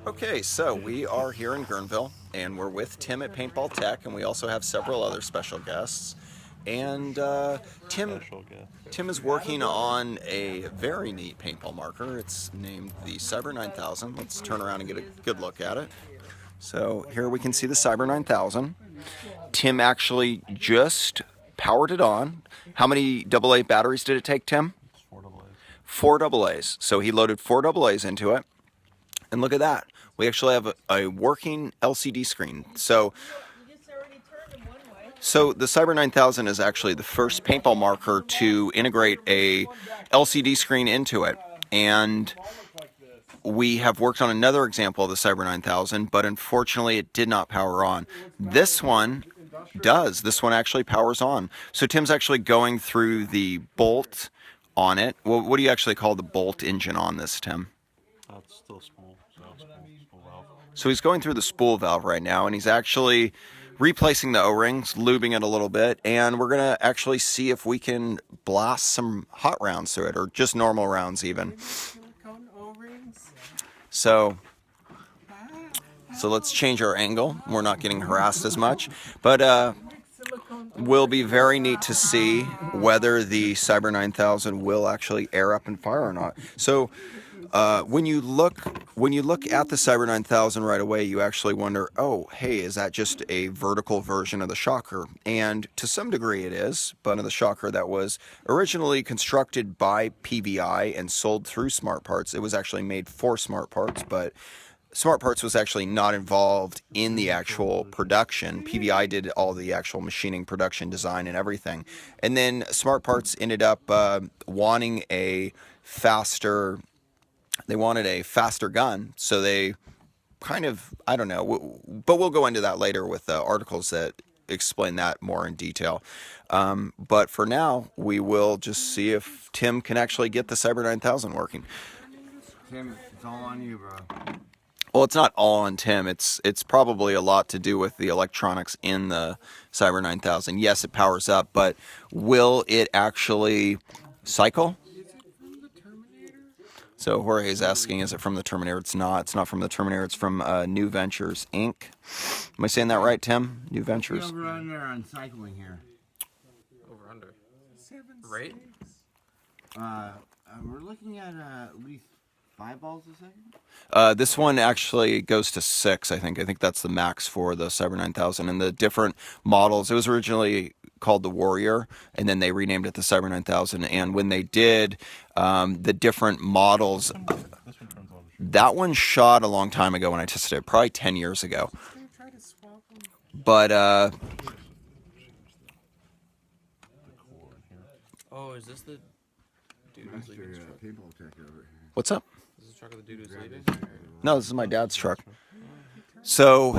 Okay, so we are here in Guerneville, and we're with Tim at Paintball Tek, and we also have several other special guests. And Tim is working on a very neat paintball marker. It's named the Cyber 9000. Let's turn around and get a good look at it. So here we can see the Cyber 9000. Tim actually just powered it on. How many AA batteries did it take, Tim? Four AA's. So he loaded four AA's into it. And look at that. We actually have a working LCD screen. So the Cyber 9000 is actually the first paintball marker to integrate a LCD screen into it. And we have worked on another example of the Cyber 9000, but unfortunately it did not power on. This one does. This one actually powers on. So Tim's actually going through the bolt on it. Well, what do you actually call the bolt engine on this, Tim? It's still spool, spool valve. So he's going through the spool valve right now, and he's actually replacing the O-rings, lubing it a little bit, and we're going to actually see if we can blast some hot rounds through it, or just normal rounds even. So let's change our angle. We're not getting harassed as much, but will be very neat to see whether the Cyber 9000 will actually air up and fire or not. So when you look at the Cyber 9000 right away, you actually wonder, oh, hey, is that just a vertical version of the shocker? And to some degree it is, but of the shocker that was originally constructed by PVI and sold through Smart Parts. It was actually made for Smart Parts, but Smart Parts was actually not involved in the actual production. PVI did all the actual machining, production, design, and everything. And then Smart Parts ended up wanting a faster gun, so they kind of, I don't know, but we'll go into that later with articles that explain that more in detail. But for now, we will just see if Tim can actually get the Cyber 9000 working. Tim, it's all on you, bro. Well, it's not all on Tim. It's probably a lot to do with the electronics in the Cyber 9000. Yes, it powers up, but will it actually cycle? So Jorge's asking, is it from the Terminator? It's not. It's not from the Terminator. It's from New Ventures, Inc. Am I saying that right, Tim? New Ventures. Over under on cycling here. Over under. Right? We're looking at least 5 balls a second. This one actually goes to 6, I think. I think that's the max for the Cyber 9000. And the different models, it was originally called the Warrior, and then they renamed it the Cyber 9000. And when they did the different models, that one shot a long time ago when I tested it, probably 10 years ago. But oh, is this the dude who's leaving his truck? Paintballtek over here. what's up? Is this the truck of the dude who's leaving? No, this is my dad's truck. So,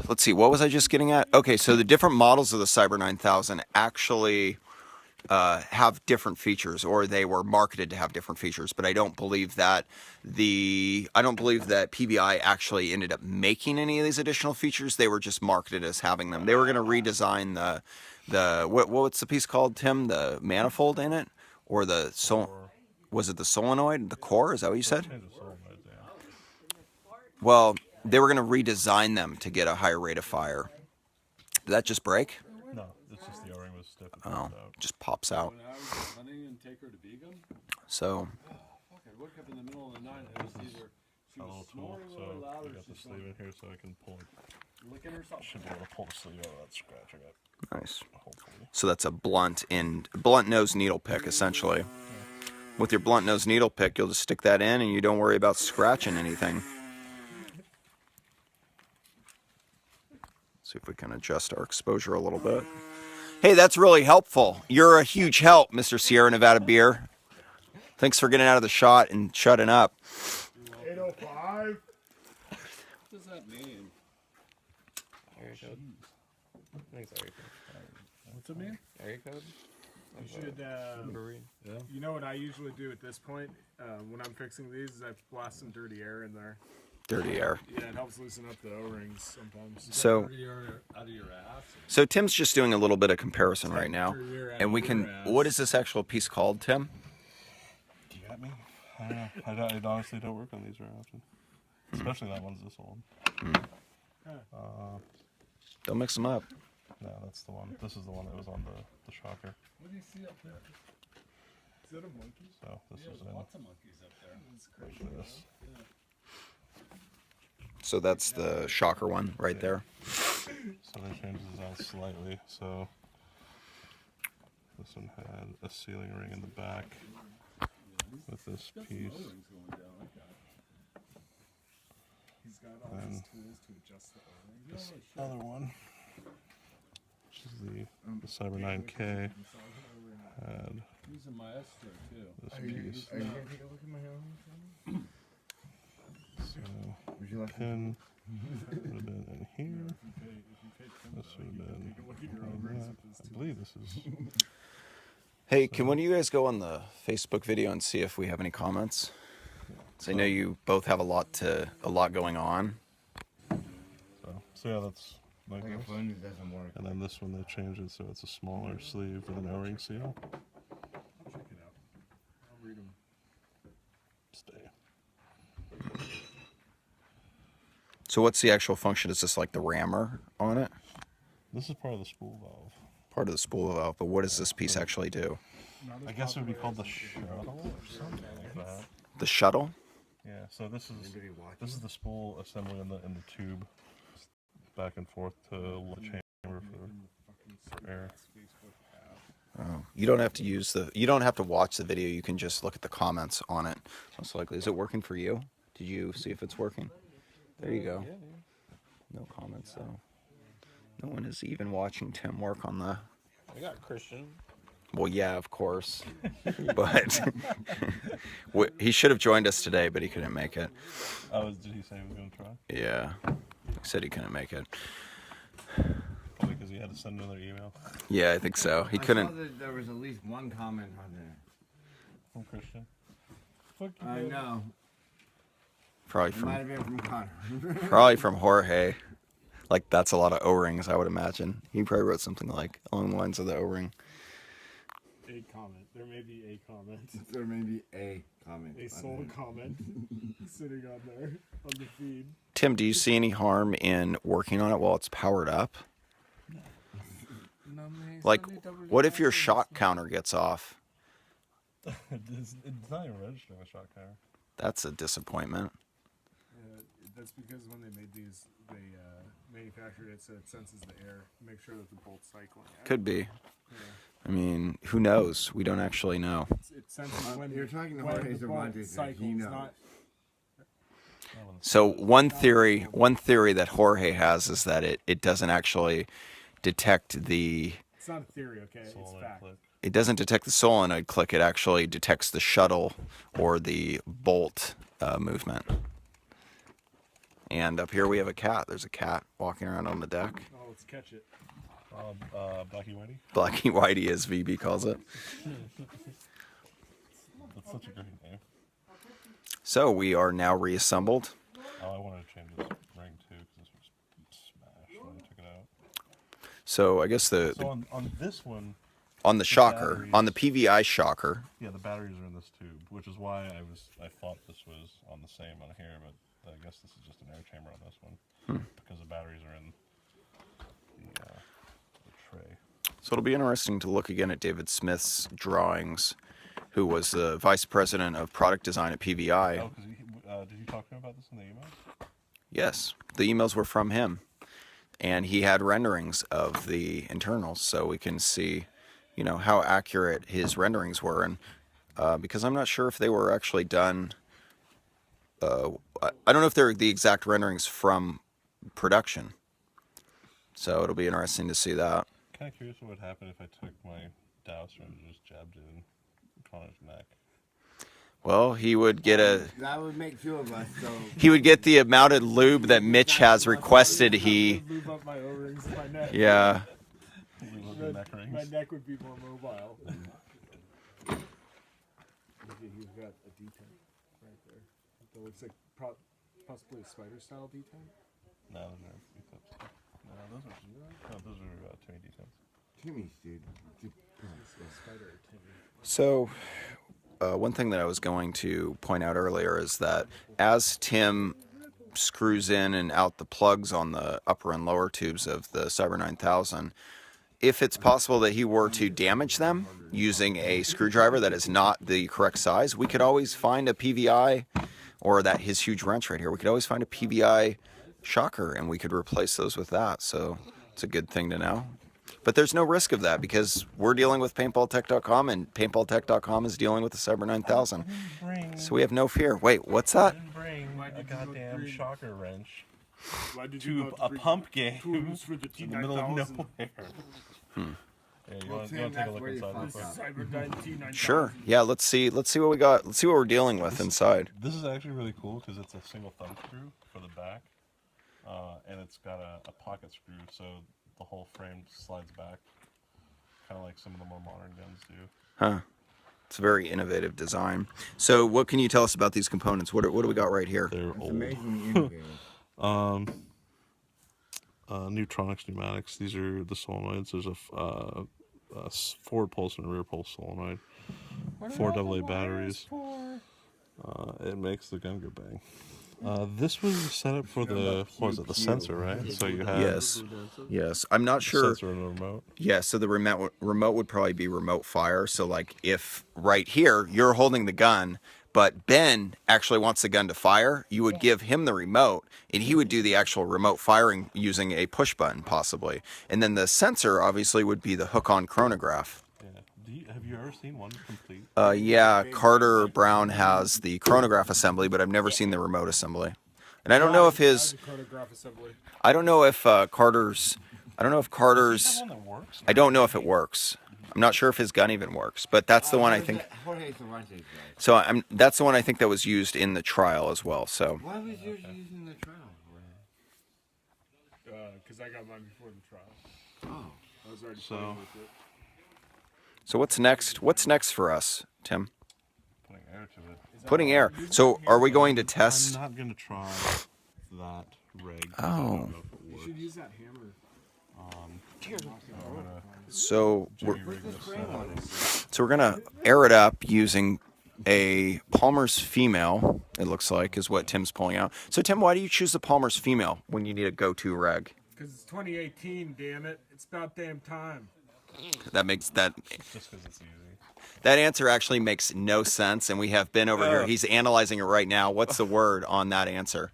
let's see, what was I just getting at? Okay, so the different models of the Cyber 9000 actually have different features, or they were marketed to have different features, but I don't believe that PBI actually ended up making any of these additional features. They were just marketed as having them. They were going to redesign what's the piece called, Tim? The manifold in it? Or was it the solenoid? The core? Is that what you said? Well, they were going to redesign them to get a higher rate of fire. Did that just break? No, it's just the O-ring was stiff. Oh, it just pops out. So. A little tool, so I got the sleeve in here so I can pull it. Should be able to pull the sleeve out of that scratch I got. Nice. Hopefully. So that's a blunt nose needle pick, essentially. With your blunt nose needle pick, you'll just stick that in and you don't worry about scratching anything. See if we can adjust our exposure a little bit. Hey, that's really helpful. You're a huge help, Mr. Sierra Nevada Beer. Thanks for getting out of the shot and shutting up. 805. What does that mean? Area code? I think it's area code. What's it mean? Area code? You should, you know what I usually do at this point when I'm fixing these is I blast some dirty air in there. Dirty air. Yeah, it helps loosen up the O-rings sometimes. So, dirty air out of your ass. So Tim's just doing a little bit of comparison right now. And we can, what is this actual piece called, Tim? You got me? I honestly don't work on these very often. Especially that one's this old. Don't mix them up. No, that's the one. This is the one that was on the shocker. What do you see up there? Is that a monkey? So this is in Lots of monkeys up there. That's crazy. this. So that's the shocker one right there. So they changed this out slightly. So this one had a ceiling ring in the back with this piece. He's got all And his tools to adjust the O-ring. this other one, which is the Cyber 9K, had He's a maestro too. this Are you piece. gonna take a look at my hair? So Would you like to? pin would have been in here. This would have been on that. I believe this is. Hey, can one of you guys go on the Facebook video and see if we have any comments? 'Cause I know you both have a lot going on. So yeah, that's like Like a this. phone that doesn't work. And then this one they changed it so it's a smaller sleeve with an O-ring seal. Check it out. I'll read them. Stay. So what's the actual function? Is this like the rammer on it? This is part of the spool valve. Part of the spool valve, but what does this piece actually do? I guess it would be called the shuttle or something like that. The shuttle? Yeah. So this is the spool assembly in the tube, back and forth to the chamber for air. Oh, you don't have to you don't have to watch the video. You can just look at the comments on it. Most likely, is it working for you? Did you see if it's working? There you go. No comments though. No one is even watching Tim work on the. I got Christian. Well, yeah, of course, but he should have joined us today, but he couldn't make it. Oh, did he say he was going to try? Yeah, he said he couldn't make it. Probably because he had to send another email Yeah, I think so. He I couldn't. saw that there was at least one comment on there. from Christian. Fuck you, I man. know. Probably It might from have been from Connor. probably from Jorge. Like that's a lot of O-rings, I would imagine. He probably wrote something like along the lines of the O-ring. A comment. There may be a comment. There may be a comment. A on sole there. comment sitting on there on the feed. Tim, do you see any harm in working on it while it's powered up? Like, what if your shot counter gets off? it's not even registering a shot counter. That's a disappointment. That's because when they made these, they manufactured it so it senses the air, make sure that the bolt's cycling. Could be. Yeah. I mean, who knows? We don't actually know. It senses when You're talking to when Jorge the bolt Cervantes, cycles, he knows. not So one theory that Jorge has is that it doesn't actually detect the it's not a theory, okay? It's Solenoid fact. click. it doesn't detect the solenoid click. It actually detects the shuttle or the bolt movement. And up here we have a cat. There's a cat walking around on the deck. Oh, let's catch it. Blackie Whitey. Blackie Whitey, as VB calls it. That's such a great name. So we are now reassembled. Oh, I wanted to change this ring too because this was smashed when I took it out. So I guess So on this one, on the shocker, batteries- on the PVI shocker, yeah, the batteries are in this tube, which is why I thought this was on the same on here, but I guess this is just an air chamber on this one because the batteries are in the tray. so it'll be interesting to look again at David Smith's drawings, who was the vice president of product design at PVI. Oh, because did you talk to him about this in the email? Yes, the emails were from him, and he had renderings of the internals, so we can see, you know, how accurate his renderings were, and because I'm not sure if they were actually done. I don't know if they're the exact renderings from production, so it'll be interesting to see that. Kind of curious what would happen if I took my dowser and just jabbed it in Connor's neck. Well, he would get That would make two of us, so. he would get the amount of lube that Mitch has requested. He, Move up my O-rings in my neck. yeah. The neck rings. My neck would be more mobile. He's got a detent right there. That looks like possibly a spider style detent. No, those are V-clips. No, those are Timmy detents. Timmy's, dude. Spider or Timmy. So, one thing that I was going to point out earlier is that as Tim screws in and out the plugs on the upper and lower tubes of the Cyber 9000. If it's possible that he were to damage them using a screwdriver that is not the correct size, we could always find a PVI, or that his huge wrench right here, we could always find a PVI shocker and we could replace those with that. So it's a good thing to know. But there's no risk of that because we're dealing with Paintballtek.com and Paintballtek.com is dealing with the Cyber 9000. So we have no fear. Wait, what's that? I didn't bring a goddamn shocker wrench Why did you to not a bring pump game tools for the in the middle of T9000? nowhere. Yeah, you want to take a look inside real quick? Cyber 9000. Sure. Yeah, let's see what we got. Let's see what we're dealing with inside. This is actually really cool because it's a single thumb screw for the back, and it's got a pocket screw, so the whole frame slides back, kind of like some of the more modern guns do. Huh. It's a very innovative design. So what can you tell us about these components? What do we got right here? They're It's old. amazing innovative. Neutronics pneumatics. These are the solenoids. There's a forward pulse and a rear pulse solenoid. 4 AA batteries. It makes the gun go bang. This was set up for the, what was it, the sensor, right? So you have Yes. I'm not the sure. sensor and a remote. Yeah, so the remote would probably be remote fire. So like if right here you're holding the gun, but Ben actually wants the gun to fire, you would give him the remote and he would do the actual remote firing using a push button possibly. And then the sensor obviously would be the hook-on chronograph. Yeah. Have you ever seen one complete? Yeah, Carter Brown has the chronograph assembly, but I've never seen the remote assembly. And I don't know if his Chronograph assembly. I don't know if Carter's Have one that works? I don't know if it works. I'm not sure if his gun even works, but that's the one I think. Jorge's the one that does. So that's the one I think that was used in the trial as well. So Why was yours using the trial? Because I got mine before the trial. Oh. I was already So- playing with it. so what's next? What's next for us, Tim? Putting air to it. Putting air. So are we going to test? I'm not going to try that rig. Oh. I don't know if it You works. should use that hammer. I'm gonna So jiggy rig this up. So we're gonna air it up using a Palmer's Female. It looks like is what Tim's pulling out. So Tim, why do you choose the Palmer's Female when you need a go-to reg? Because it's 2018, damn it. It's about damn time. That makes that Just because it's easy. that answer actually makes no sense. And we have Ben over here. He's analyzing it right now. What's the word on that answer?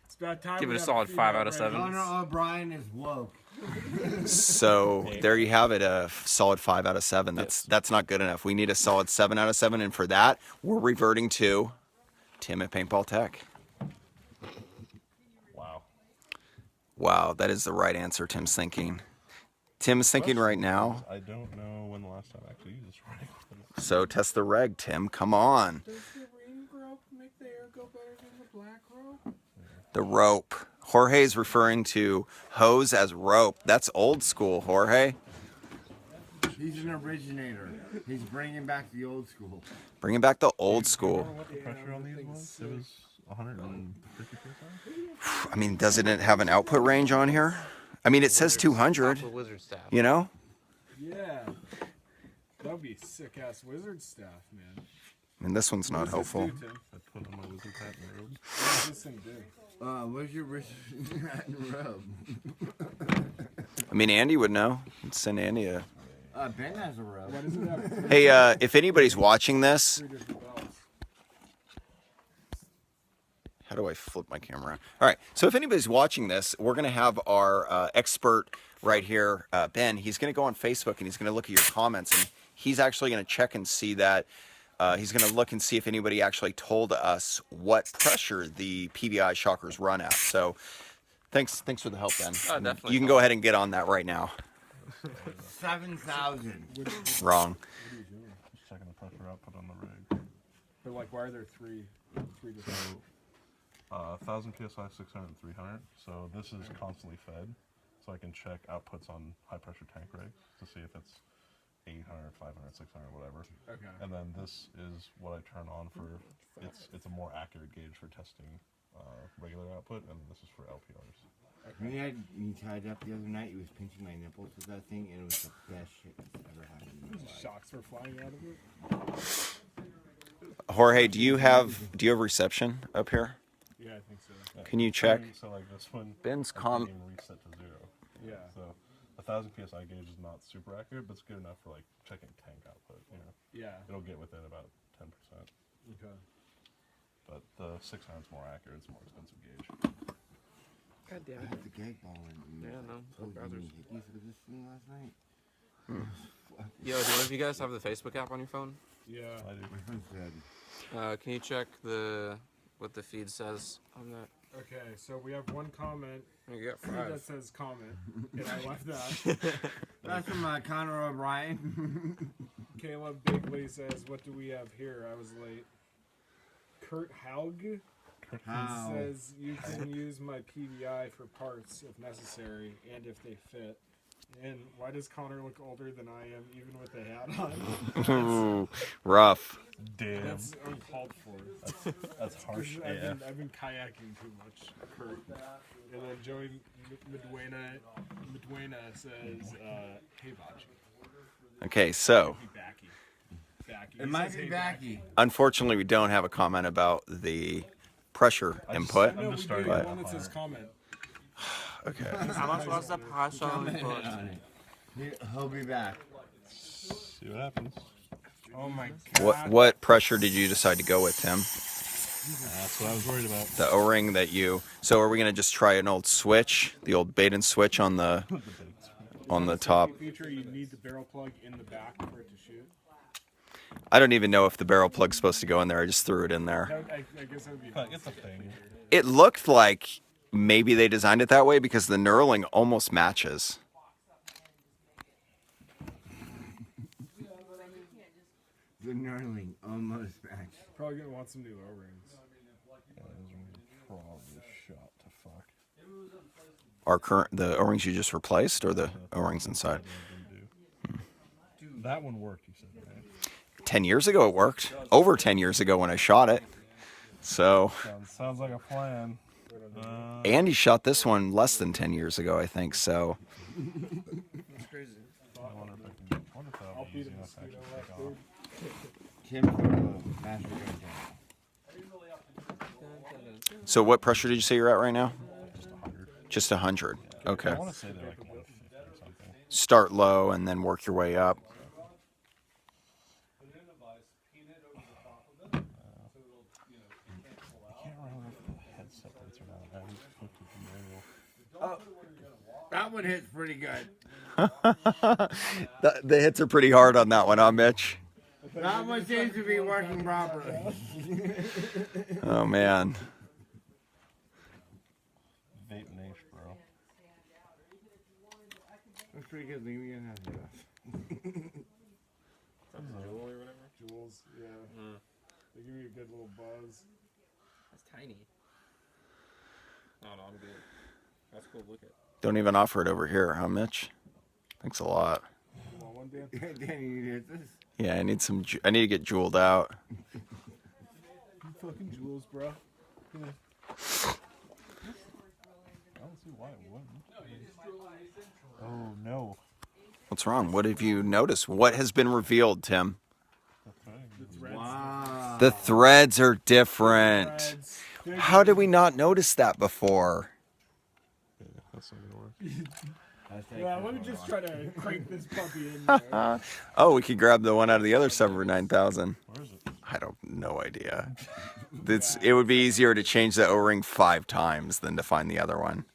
It's about time. Give it we a have solid 5 out of female 7. regiments. Connor O'Brien is woke. So there you have it, a solid 5 out of 7. That's not good enough. We need a solid 7 out of 7, and for that, we're reverting to Tim at Paintball Tek. Wow. Wow, that is the right answer. Tim's thinking. Tim's thinking right now. I don't know when the last time I actually used this rig. So test the reg, Tim. Come on. Does the green rope make the air go better than the black rope? The rope. Jorge's referring to hose as rope. That's old school, Jorge. He's an originator. He's bringing back the old school. Bringing back the old school. Remember what the pressure on these was? It was 150 psi? I mean, doesn't it have an output range on here? I mean, it says 200, Wizard staff. you know? Yeah. That would be sick ass wizard staff, man. And this one's not What does this helpful. do, Tim? I put on my wizard hat and robe. What does this thing do? Where's your wrist and robe? I mean, Andy would know. Let's send Andy a... Ben has a robe. Why does it have Hey, if anybody's watching this, 3 different belts? how do I flip my camera around? All right, so if anybody's watching this, we're going to have our expert right here, Ben. He's going to go on Facebook and he's going to look at your comments, and he's actually going to check and see that. He's going to look and see if anybody actually told us what pressure the PVI shockers run at. So thanks for the help, Ben. Oh, definitely. You can go ahead and get on that right now. 7,000. Wrong. Just checking the pressure output on the rig. But like, why are there three different? 1000 psi, 600, and 300. So this is constantly fed. So I can check outputs on high pressure tank rigs to see if it's 800, 500, 600, whatever. Okay. And then this is what I turn on for. It's a more accurate gauge for testing regular output, and this is for LPRs. When he had me tied up the other night, he was pinching my nipples with that thing, and it was the best shit that's ever happened in my life. Shocks were flying out of it. Jorge, do you have reception up here? Yeah, I think so. Can you check? So like this one, Ben's I com. can reset to 0. Yeah. So 1,000 psi gauge is not super accurate, but it's good enough for like checking tank output. You know, Yeah. it'll get within about 10%. Okay. But the 600's more accurate. It's a more expensive gauge. God damn I it. had the gag ball and Yeah, no. told you hickeys with this thing last night. Yo, do one of you guys have the Facebook app on your phone? Yeah. I do. My friend said, Can you check what the feed says on that? Okay, so we have one comment You got that 5. says comment, and I left that. that's from Connor O'Brien. Caleb Bigley says, "What do we have here?" I was late. Kurt Haug How? says, "You can use my PVI for parts if necessary and if they fit." And why does Connor look older than I am, even with the hat on? Ooh, rough. Damn. That's uncalled for. That's harsh. I've been kayaking too much, Kurt. And then Joey Medwena says, "Hey, Bachi." Okay, so Backy. It might be Backy. unfortunately we don't have a comment about the pressure input. No, we just do. starting The at one that says comment. Okay. How much was the price on He'll be back. See what happens. Oh my god. What pressure did you decide to go with, Tim? That's what I was worried about. The O-ring that you. So are we gonna just try an old switch, the old bait and switch on the top? Feature, you need the barrel plug in the back for it to shoot. I don't even know if the barrel plug's supposed to go in there. I just threw it in there. I guess that would be. Get the thing. It looked like maybe they designed it that way because the knurling almost matches. The knurling almost matched. Probably gonna want some new O-rings. Probably shot to fuck. The O-rings you just replaced, or the O-rings inside? That one worked, you said, right? 10 years ago it worked. Over 10 years ago when I shot it. So, Sounds like a plan. Andy shot this one less than 10 years ago, I think. So, I wonder if that'll be easy enough to actually take off. Tim for the master gun down. so what pressure did you say you're at right now? Just 100. Just 100. Okay. I want to say they're like 150 or something. Start low and then work your way up. I can't remember if the head separates or not. I just looked at the manual. That one hits pretty good. The hits are pretty hard on that one, huh, Mitch? That one seems to be working properly. Oh, man. Vape Nation, bro. That's pretty good. Leave me in that. Jewel or whatever? Jewels, yeah. They give you a good little buzz. That's tiny. No, I'm good. That's cool. Look at. Don't even offer it over here, huh, Mitch? Thanks a lot. You want one, Dan? Danny, you hit this? Yeah, I need some. I need to get jeweled out. Fucking jewels, bro. I don't see why it wouldn't. Oh, no. What's wrong? What have you noticed? What has been revealed, Tim? The thing. Wow. The threads are different. Threads. How did we not notice that before? Yeah, that's not gonna work. Yeah, let me just try to crank this puppy in there. Oh, we could grab the one out of the other Summer 9000. Where is it? I don't no idea. It would be easier to change the O-ring 5 times than to find the other one.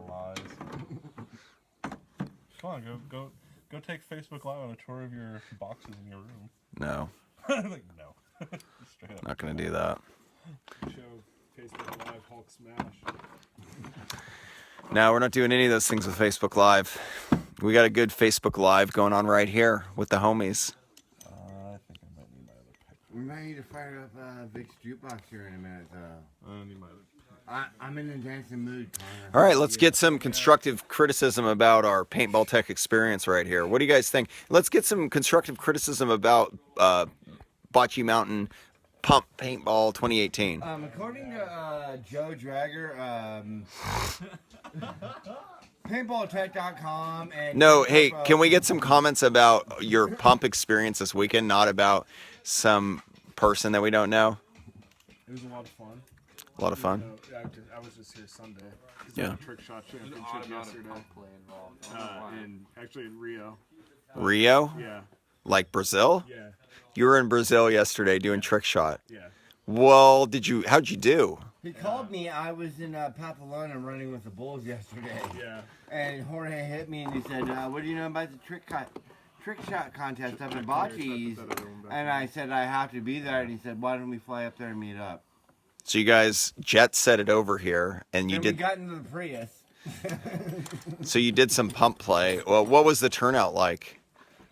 Lies. Come on, go take Facebook Live on a tour of your boxes in your room. No, Like, no. Straight up. not gonna do that. Show Facebook Live Hulk Smash. No, we're not doing any of those things with Facebook Live. We got a good Facebook Live going on right here with the homies. I think I might need my other pick. We might need to fire up Vic's jukebox here in a minute. I need my other pick. I'm in a dancing mood, Connor. All right, let's get some constructive criticism about our Paintball Tek experience right here. What do you guys think? Let's get some constructive criticism about Bocce Mountain Pump Paintball 2018. According to Joe Dragger, Paintballtek.com and No, hey, can we get some comments about your pump experience this weekend, not about some person that we don't know? It was a lot of fun. A lot of fun. No, I was just here Sunday. Yeah. Trick shot championship yesterday. Actually in Rio. Rio? Yeah. Like Brazil? Yeah. You were in Brazil yesterday doing trick shot. Yeah. Well, how'd you do? He called me. I was in Papelona running with the Bulls yesterday. Yeah. And Jorge hit me and he said, "What do you know about the trick shot contest up at Bocce's?" And I said, "I have to be there." And he said, "Why don't we fly up there and meet up?" So you guys jet set it over here, and you Then did. we got into the Prius. So you did some pump play. Well, what was the turnout like?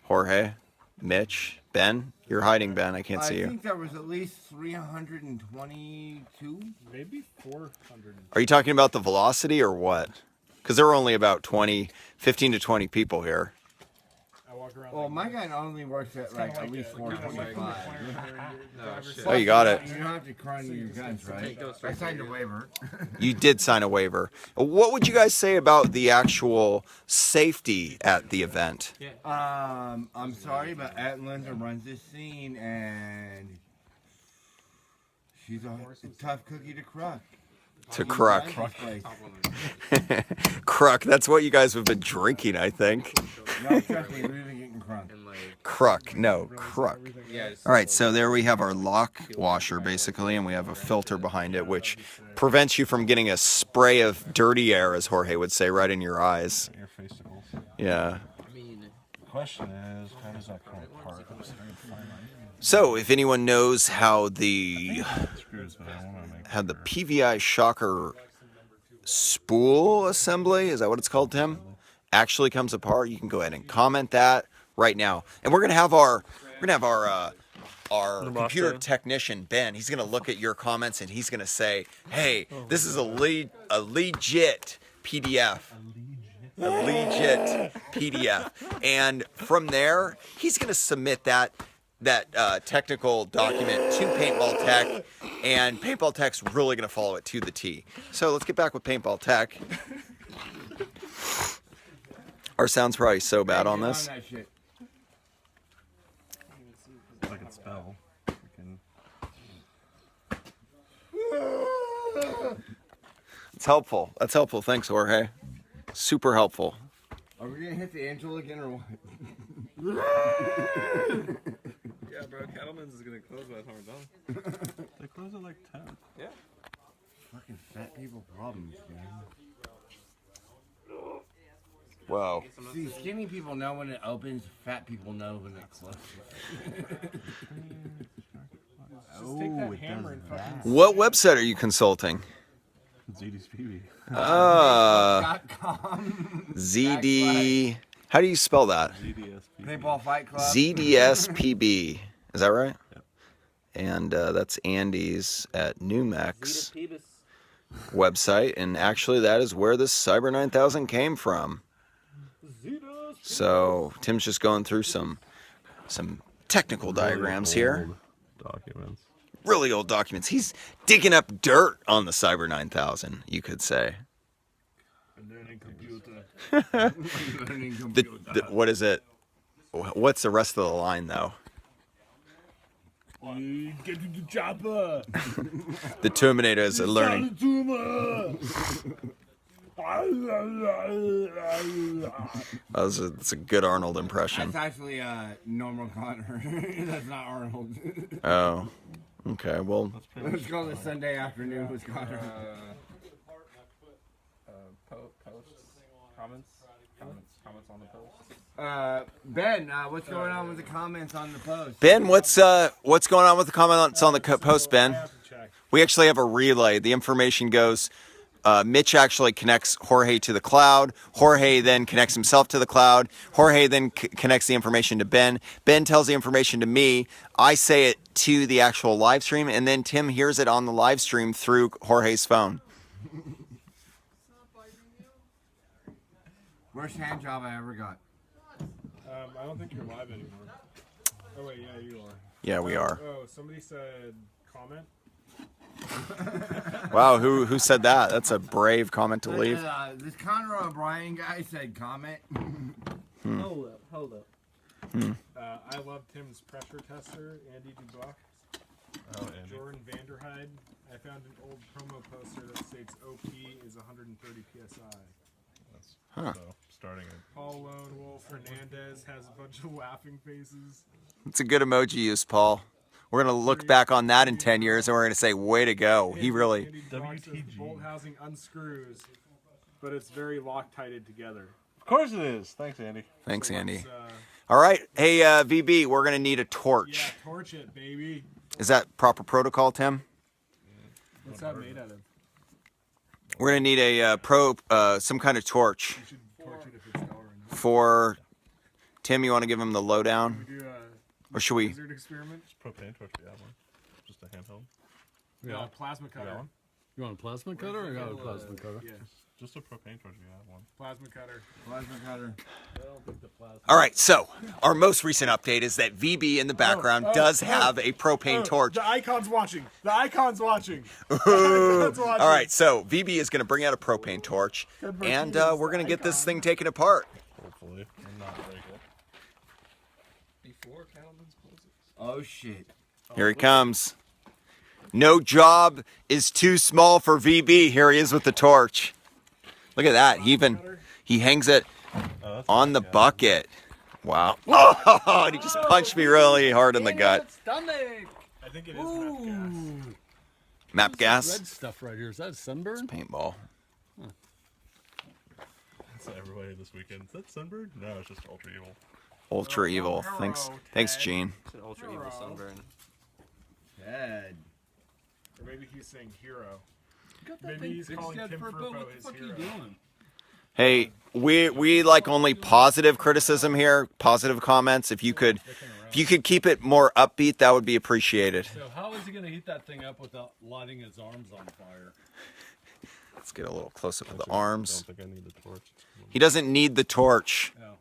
Jorge, Mitch, Ben? You're hiding, Ben. I can't see I you. think there was at least 322. Maybe 400. Are you talking about the velocity or what? Because there were only about 15 to 20 people here. I walk around. Well, my guy only works at like at least 425. Oh, you got it. You don't have to cry on your guns, right? I signed a waiver. You did sign a waiver. What would you guys say about the actual safety at the event? I'm sorry, but Atlanta runs this scene, and she's a tough cookie to crack. Cruck. Cruck. That's what you guys have been drinking, I think. No, trust me, we've been getting crunk. Cruck. No, Cruck. All right, so there we have our lock washer, basically, and we have a filter behind it, which prevents you from getting a spray of dirty air, as Jorge would say, right in your eyes. Your fasticles. Yeah. The question is, how does that come apart? So, if anyone knows how the Screws, but I want to make had the PVI shocker spool assembly, is that what it's called, Tim? Actually comes apart, you can go ahead and comment that right now. And we're gonna have our computer technician Ben. He's gonna look at your comments and he's gonna say, "Hey, this is a legit PDF." A legit PDF. And from there, he's gonna submit that technical document to Paintball Tek, and Paintball Tek's really going to follow it to the T. So let's get back with Paintball Tek. Our sound's probably so bad on this. I can spell. It's helpful. That's helpful. Thanks, Jorge. Super helpful. Are we gonna hit the angel again or what? Yeah, bro, Cattleman's is gonna close by the time we're done. They close at like 10. Yeah. Fucking fat people problems, man. Wow. See, skinny people know when it opens, fat people know when it closes. Just take that hammer and fucking. What website are you consulting? ZD's PB. .com. ZD. How do you spell that? ZDS PB. Paintball Fight Club. ZDSPB. Is that right? Yep. And that's Andy's at Numex website. And actually, that is where the Cyber 9000 came from. So Tim's just going through some technical diagrams here. Documents. Really old documents. He's digging up dirt on the Cyber 9000, you could say. Learning computer. What is it? What's the rest of the line, though? Get to the chopper. The Terminator is a learning. That's a good Arnold impression. That's actually normal Connor. That's not Arnold. Oh, okay. Well, Let's go the Sunday afternoon with Connor. Comments on the post. Ben, what's going on with the comments on the post? Ben, what's going on with the comments on the post, Ben? We actually have a relay. The information goes. Mitch actually connects Jorge to the cloud. Jorge then connects himself to the cloud. Jorge then connects the information to Ben. Ben tells the information to me. I say it to the actual live stream, and then Tim hears it on the live stream through Jorge's phone. Worst hand job I ever got. I don't think you're live anymore. Oh wait, yeah, you are. Yeah, we are. Oh, somebody said comment. Wow, who said that? That's a brave comment to leave. This Connor O'Brien guy said comment. Hold up. I love Tim's pressure tester, Andy Dubois. Oh, Andy. Jordan Vanderhyde. I found an old promo poster that states OP is 130 psi. So, starting at Paul Lone Wolf Hernandez has a bunch of laughing faces. It's a good emoji use, Paul. We're gonna look back on that in 10 years, and we're gonna say, "Way to go!" He really. Andy Brock says the bolt housing unscrews, but it's very Loctited together. Of course it is. Thanks, Andy. Thanks, Andy. Let's, All right, hey VB, we're gonna need a torch. yeah, torch it, baby. Is that proper protocol, Tim? What's that made out of? We're gonna need a some kind of torch You should torch it if it's dull or not. for Tim. You want to give him the lowdown, We do a or should we? wizard experiment. It's propane torch. We have one. Just a handheld. No, plasma cutter. one? You want a plasma cutter or you got a plasma cutter? Yeah, Just a propane torch. We have one. plasma cutter. Plasma cutter. I don't think the plasma. All right, so our most recent update is that VB in the background does have a propane torch. The icon's watching. The icon's watching. The icon's watching. All right, so VB is going to bring out a propane torch, and we're going to get this thing taken apart. Hopefully, and not break it. Before Cattleman's closes. Oh shit. Here he comes. No job is too small for VB. Here he is with the torch. Look at that. He hangs it Oh, that's on the bucket. Wow. Oh, and he just punched me really hard in the gut. Stomach. I think it is meth gas. Map Red gas. stuff right here. Is that sunburn? Paintball. That's everybody this weekend. Is that sunburn? No, it's just ultra evil. Ultra evil. Thanks, Gene. It's an ultra evil sunburn. Ted. Or maybe he's saying hero. Got that Maybe thing he's fixed calling yet Tim for a bit? Furpo What the his fuck are you hero. doing? Hey, we like only positive criticism here, positive comments. If you could keep it more upbeat, that would be appreciated. So how is he going to heat that thing up without lighting his arms on fire? Let's get a little close up of the I arms. don't think I need the torch. He doesn't need the torch. No.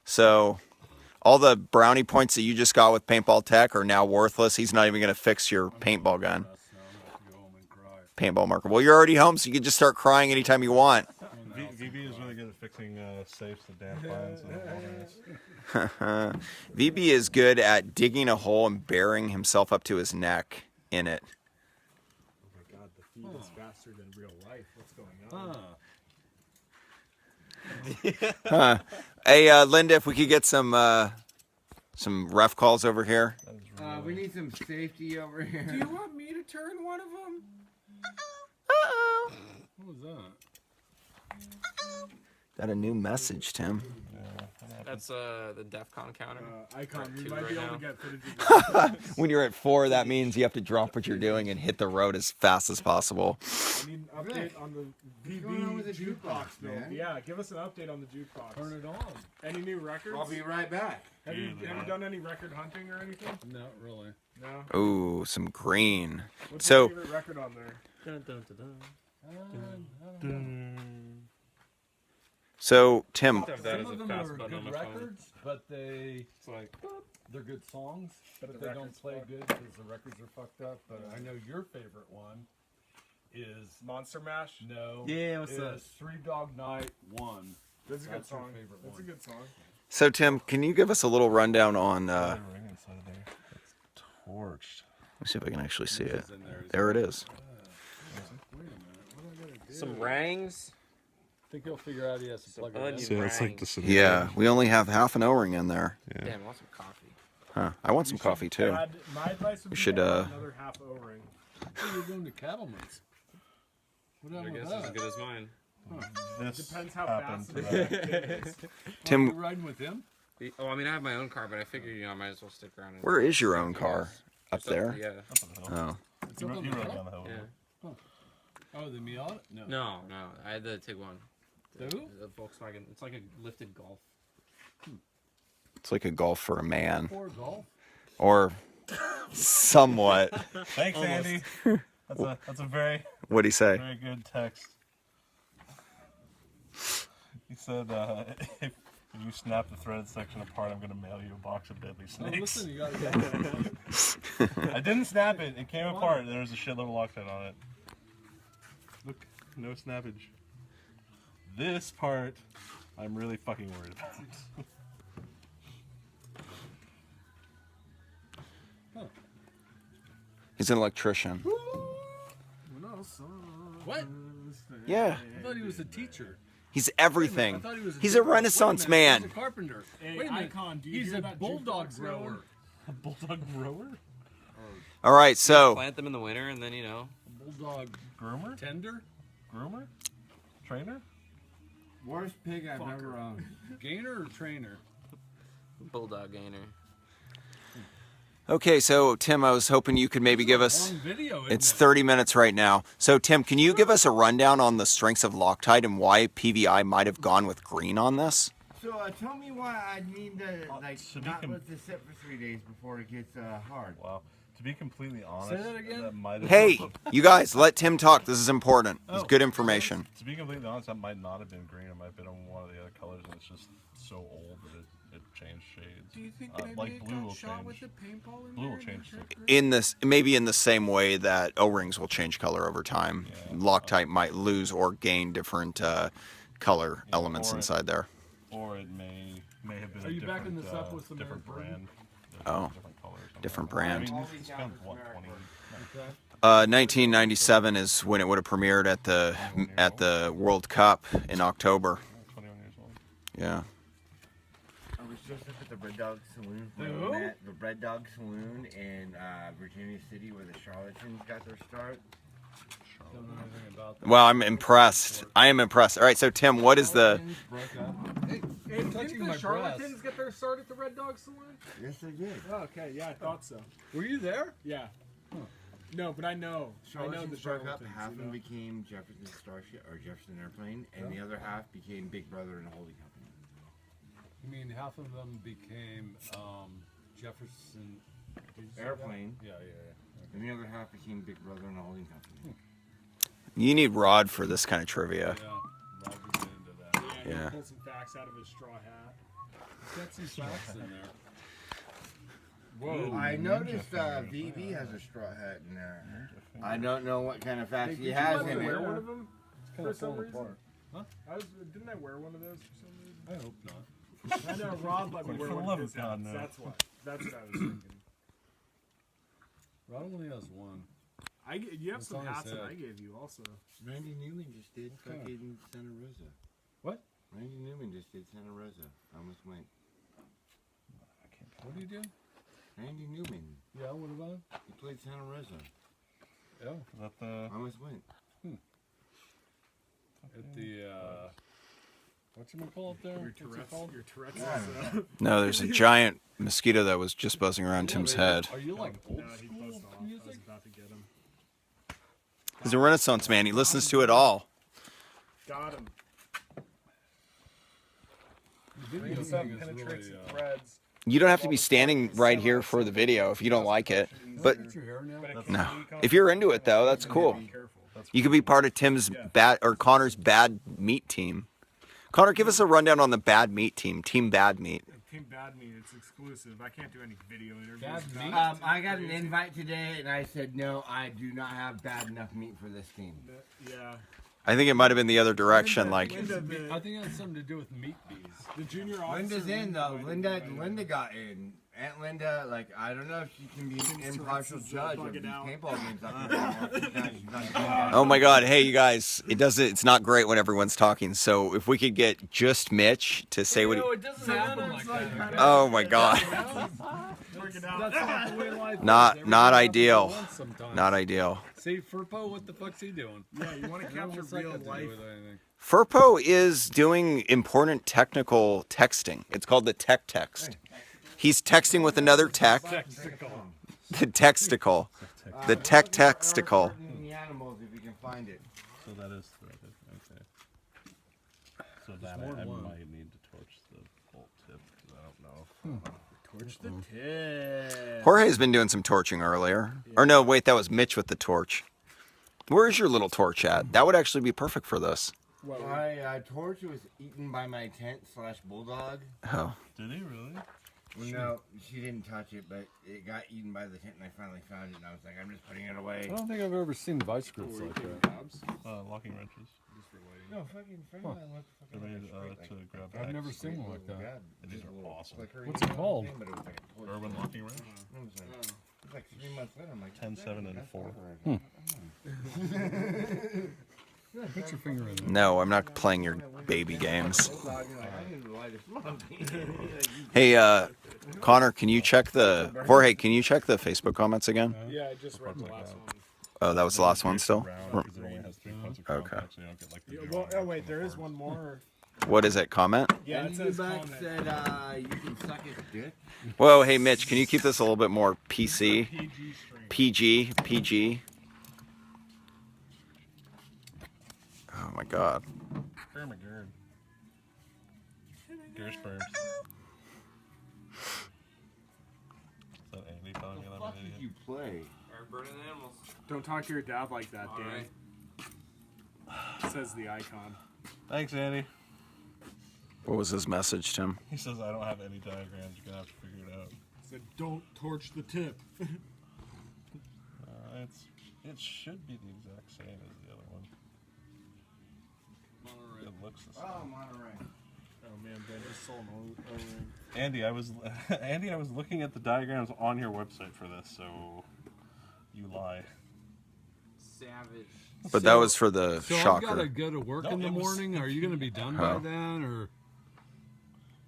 So all the brownie points that you just got with Paintball.Tek are now worthless. He's not even going to fix your paintball gun. That's now I'm going to have to go home and cry. Paintball marker. Well, you're already home, so you can just start crying anytime you want. VB is really good at fixing safes and damp lines and wilderness. VB is good at digging a hole and burying himself up to his neck in it. Oh my god, the feed is faster than real life. What's going on? Hey, Linda, if we could get some ref calls over here. That is really We need some safety over here. Do you want me to turn one of them? What was that? Got a new message, Tim. That's the DEFCON counter. Icon, we Two might right be able now. to get footage of this. When you're at 4, that means you have to drop what you're doing and hit the road as fast as possible. I need an update on the going on with the VB jukebox, build. man? Yeah, give us an update on the jukebox. Turn it on. Any new records? I'll be right back. Have you done any record hunting or anything? Not really. No. Ooh, some green. What's So- your favorite record on there? Dun, dun, dun, dun. So, Tim, Have that Some as a of them fast are button on good my phone. records, but It's like they're good songs, but The they don't records play suck. good because the records are fucked up. But I know your favorite one is Monster Mash? no. Yeah, what's that? is Three Dog Night 1. That's a good That's your song. favorite That's a one. good song. so Tim, can you give us a little rundown on? Let ring inside of there. It's torched. me see if I can actually see it. It's in there. There it is. Wait a minute. What do I gotta do? some rangs. I think he'll figure out he has to plug it onion. in. See, it's like Rangs. the Yeah, we only have half an O-ring in there. Yeah. Damn, I want some coffee. Huh? I want some coffee too. My advice would be should, to add another half O-ring. Oh, you're going to Cattleman's. What I happened guess with it's as that? good as mine. This Depends how happened fast the today. it is. You Tim, riding with him? Oh, I mean, I have my own car, but I figured, you know, I might as well stick around. And where is your own car? Up Just there? Yeah. Oh, It's You up on rode the down hill? the hill. Yeah. Oh, the Miata? No. No, I had the Tiguan. The who? The Volkswagen. It's like a lifted Golf. it's like a Golf for a man, Ford Golf? or somewhat. Thanks, Andy. That's a very What'd he say? very good text. He said, if you snap the threaded section apart, I'm going to mail you a box of deadly Oh, snakes. listen, you got to I didn't snap it. It came apart. There was a shitload of Loctite on it. Look, no snappage. This part, I'm really fucking worried about. He's an electrician. What? Yeah. I thought he was a teacher. He's I everything. thought he was He's a Renaissance man. He's a carpenter. Hey, Wait a minute. Icon, do you He's hear a that bulldog jukebox grower. going? A bulldog grower? All right, so Plant them in the winter, and then you know. A bulldog Groomer? tender? Groomer? Trainer? Worst pig I've Fucker. ever owned. Gainer or trainer? Bulldog gainer. okay, so Tim, I was hoping you could maybe give us. Long video, isn't It's it? 30 minutes right now. So Tim, can you give us a rundown on the strengths of Loctite and why PVI might have gone with green on this? So tell me why I need to like so not you can- let this sit for 3 days before it gets hard. Wow. To be completely honest, that again? might have Hey, you guys, let Tim talk. This is important. It's Oh. good information. To be completely honest, that might not have been green. It might have been on one of the other colors, and it's just so old that it changed shades. Do you think like blue will change. paintball in Blue will there? change. In this, maybe in the same way that O-rings will change color over time, Loctite might lose or gain different color elements or it- inside there. Or it may have been Are a you different, backing this up with some different Eric brand. Oh. Different colors. Different I brand. mean, this spent what 20? 1997 is when it would have premiered at the World Cup in October. 21 years old. Yeah. I was just up at the Red Dog Saloon. Who? The Red Dog Saloon in Virginia City, where the Charlatans got their start. Don't know anything about that. Well, I'm impressed. I am impressed. All right, so Tim, what is the? Hey, touching didn't my the Charlatans breast. get their start at the Red Dog Saloon? Yes, they did. Oh, okay, yeah, I thought so. Were you there? Yeah. No, but I know the Charlatans broke up. Charlatans. Half of You them know? became Jefferson Starship or Jefferson Airplane, and the other half became Big Brother and a holding company. You mean half of them became Jefferson did you say that? Airplane, Yeah. and the other half became Big Brother and a holding company. You need Rod for this kind of trivia. Yeah. Rob was into that. Yeah, Yeah. he pulled some facts out of his straw hat. Got some facts in there. Whoa! I noticed VV has a straw hat in there. I don't know what kind of facts he Did has you let in me wear it. one of them Kind for of some falling reason? apart. Didn't I wear one of those for some reason? I hope not. I know Rod let me For wear the one love of of his God, hats. no. That's what. That's what I was thinking. Rod only has one. You have That's some all I hats that said. I gave you also. Randy Newman just did Okay. fucking Santa Rosa. What? Randy Newman just did Santa Rosa. I almost went. What do you do? Randy Newman. Yeah, what about? He played Santa Rosa. Yeah. Is that the? I almost went. At the whatchamacallit there? Your What's it Tourette's. called? Your Tourette's. Yeah. Is, No, there's a giant mosquito that was just buzzing around Yeah, Tim's they- head. Are you like old no, he school buzzed off. I was music? about to get him. He's a Renaissance man. He listens to it all. Got him. The video This up thing is penetrates really. the threads. You don't have to be standing right here for the video if you don't like it. But Get your hair now? But it no, can be if you're into it though, that's cool. Be careful. You could be part of Tim's bad or Connor's bad meat team. Connor, give us a rundown on the bad meat team. Team Bad Meat. Team Bad Meat, it's exclusive. I can't do any video interviews. Bad about Meat? it. I got an invite today, and I said no. I do not have bad enough meat for this team. Yeah. I think it might have been the other direction. Like, Linda, I think it has something to do with meat bees. the junior officer. Linda's in though. invited me. Linda got in. Aunt Linda, like I don't know if she can be an impartial judge of these paintball games up here. oh my God, hey you guys, it's not great when everyone's talking. So if we could get just Mitch to say what he. it doesn't happen like that. Oh my God, Work it out. That's not the way life Not- is. not Everybody ideal. has once sometimes. not ideal. See, Furpo, what the fuck's he doing? Yeah, you want to capture What's that real got to do life. with anything? Furpo is doing important technical texting. It's called the tech text. He's texting with another tech. The texticle. The tech texticle. The animals, if you can find it. So that is threaded. Okay. So that more I than one. might need to torch the bolt tip because I don't know. Torch the tip. Jorge's been doing some torching earlier. Or no, wait, that was Mitch with the torch. Where's your little torch at? That would actually be perfect for this. My torch was eaten by my tent/bulldog. Oh. Did he really? No, she didn't touch it, but it got eaten by the tent, and I finally found it, and I was like, I'm just putting it away. I don't think I've ever seen vice grips like that. Locking wrenches. No, fucking friend of mine left They're fucking made like a to grab I've bags. never seen one like that. And these are awesome. What's it called? Urban locking wrench. Like 3 months later, I'm like 10, 7, and 4. Put your finger in there. No, I'm not playing your baby games. Hey, Connor, can you check the Jorge? Can you check the Facebook comments again? Yeah, I just read the last one. Oh, that was the last one still. Round, 'cause it only has 3 points of Okay. contact, so you don't get like the Yeah, draw well, oh wait, there is one more. What is it? Comment? Yeah, it And says back comment. said you can suck his dick. Whoa, hey Mitch, can you keep this a little bit more PC? PG stream. PG. Oh my God. Spermagird. Gear sperms. Is that Andy telling me that I'm What an did idiot? you play? Or burning animals. Don't talk to your dad like that, Dan. Alright. Says the icon. Thanks, Andy. What was his message, Tim? He says I don't have any diagrams. You're gonna have to figure it out. Said don't torch the tip. It should be the exact same as the other one. It looks the same. Oh, Monterey. Oh man, Ben just sold an O-ring. Andy, I was Andy, I was looking at the diagrams on your website for this, so you lie. Savage. But that was for the So I've shocker. got to go to work No, in the it was- morning. Are you going to be done by then, or?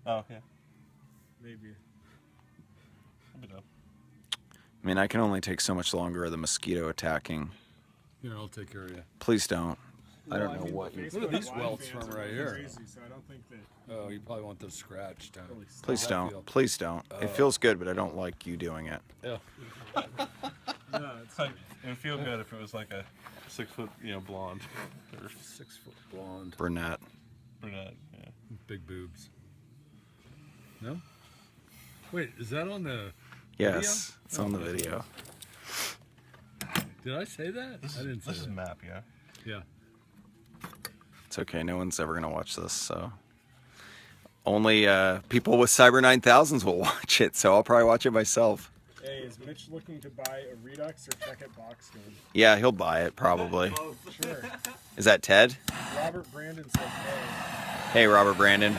Oh yeah, Maybe. I'll be done. I mean, I can only take so much longer of the mosquito attacking. Here, I'll take care of you. Please don't. I Well, don't know mean, what the you. Facebook Look at these Live welts fans from are right going here. Crazy, so I don't think that Oh, you probably want those scratched down. really stops. Please that don't. feel? Please don't. It feels good, but I don't like you doing it. Yeah. No, it's Like, it would feel good if it was like a 6 foot, blonde or 6 foot blonde, Brunette. brunette. Yeah. big boobs. No. Wait, is that on the? Yes, Video? it's on the video. Did I say that? I didn't say This is that. map, yeah. Yeah. It's okay. No one's ever gonna watch this, so only people with Cyber 9000s will watch it. So I'll probably watch it myself. Hey, is Mitch looking to buy a Redux or check it box gun? Yeah, he'll buy it probably. Sure. Is that Ted? Robert Brandon says no. Hey, Robert Brandon.